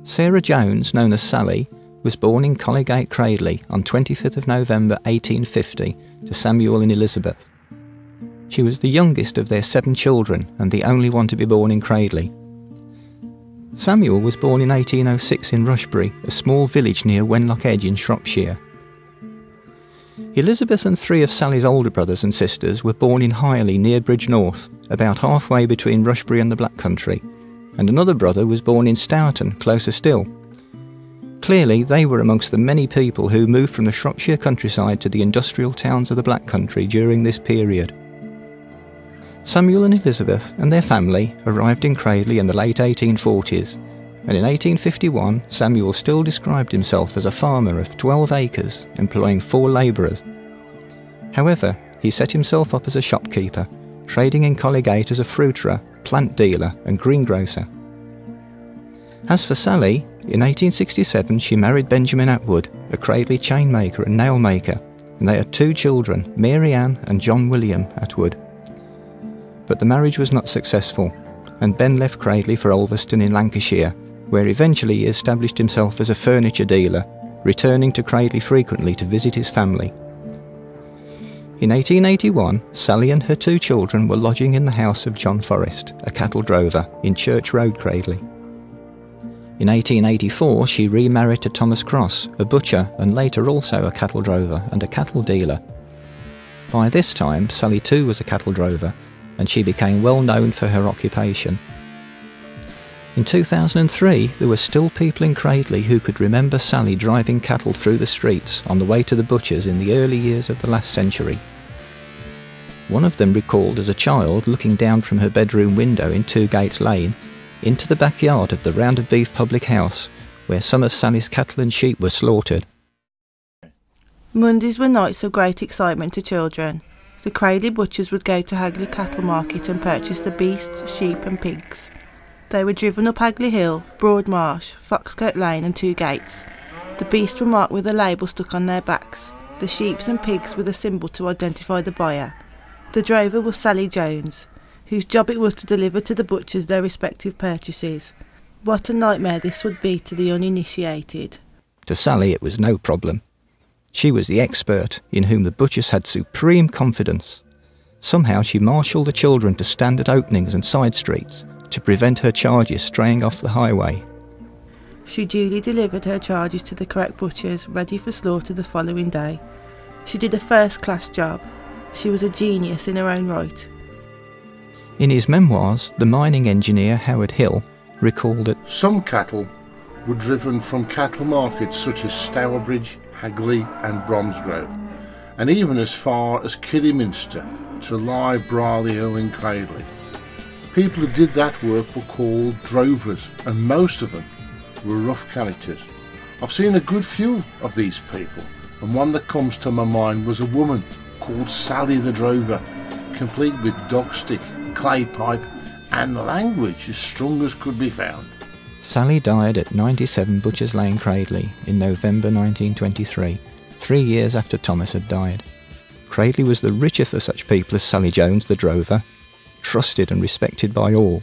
Sarah Jones, known as Sally, was born in Colligate, Cradley on 25th of November 1850 to Samuel and Elizabeth. She was the youngest of their 7 children and the only one to be born in Cradley. Samuel was born in 1806 in Rushbury, a small village near Wenlock Edge in Shropshire. Elizabeth and 3 of Sally's older brothers and sisters were born in Hirely near Bridgnorth, about halfway between Rushbury and the Black Country, and another brother was born in Stourton, closer still. Clearly, they were amongst the many people who moved from the Shropshire countryside to the industrial towns of the Black Country during this period. Samuel and Elizabeth and their family arrived in Cradley in the late 1840s, and in 1851 Samuel still described himself as a farmer of 12 acres, employing 4 labourers. However, he set himself up as a shopkeeper, trading in Colligate as a fruiterer, plant dealer and greengrocer. As for Sally, in 1867 she married Benjamin Atwood, a Cradley chainmaker and nailmaker, and they had 2 children, Mary Ann and John William Atwood. But the marriage was not successful, and Ben left Cradley for Ulverston in Lancashire, where eventually he established himself as a furniture dealer, returning to Cradley frequently to visit his family. In 1881, Sally and her 2 children were lodging in the house of John Forrest, a cattle drover, in Church Road, Cradley. In 1884 she remarried to Thomas Cross, a butcher and later also a cattle drover and a cattle dealer. By this time Sally too was a cattle drover, and she became well known for her occupation. In 2003 there were still people in Cradley who could remember Sally driving cattle through the streets on the way to the butchers in the early years of the last century. One of them recalled as a child looking down from her bedroom window in Two Gates Lane into the backyard of the Round of Beef public house, where some of Sally's cattle and sheep were slaughtered. Mondays were nights of great excitement to children. The Cradley butchers would go to Hagley Cattle Market and purchase the beasts, sheep and pigs. They were driven up Hagley Hill, Broad Marsh, Foxcote Lane and Two Gates. The beasts were marked with a label stuck on their backs, the sheep and pigs with a symbol to identify the buyer. The drover was Sally Jones, whose job it was to deliver to the butchers their respective purchases. What a nightmare this would be to the uninitiated. To Sally it was no problem. She was the expert in whom the butchers had supreme confidence. Somehow she marshalled the children to stand at openings and side streets to prevent her charges straying off the highway. She duly delivered her charges to the correct butchers, ready for slaughter the following day. She did a first-class job. She was a genius in her own right. In his memoirs, the mining engineer Howard Hill recalled that some cattle were driven from cattle markets such as Stourbridge, Hagley and Bromsgrove, and even as far as Kidderminster to lie Brierley Hill in Cradley. People who did that work were called drovers, and most of them were rough characters. I've seen a good few of these people, and one that comes to my mind was a woman called Sally the Drover, complete with dog stick, clay pipe and language as strong as could be found. Sally died at 97 Butchers Lane, Cradley in November 1923, 3 years after Thomas had died. Cradley was the richer for such people as Sally Jones the drover, trusted and respected by all.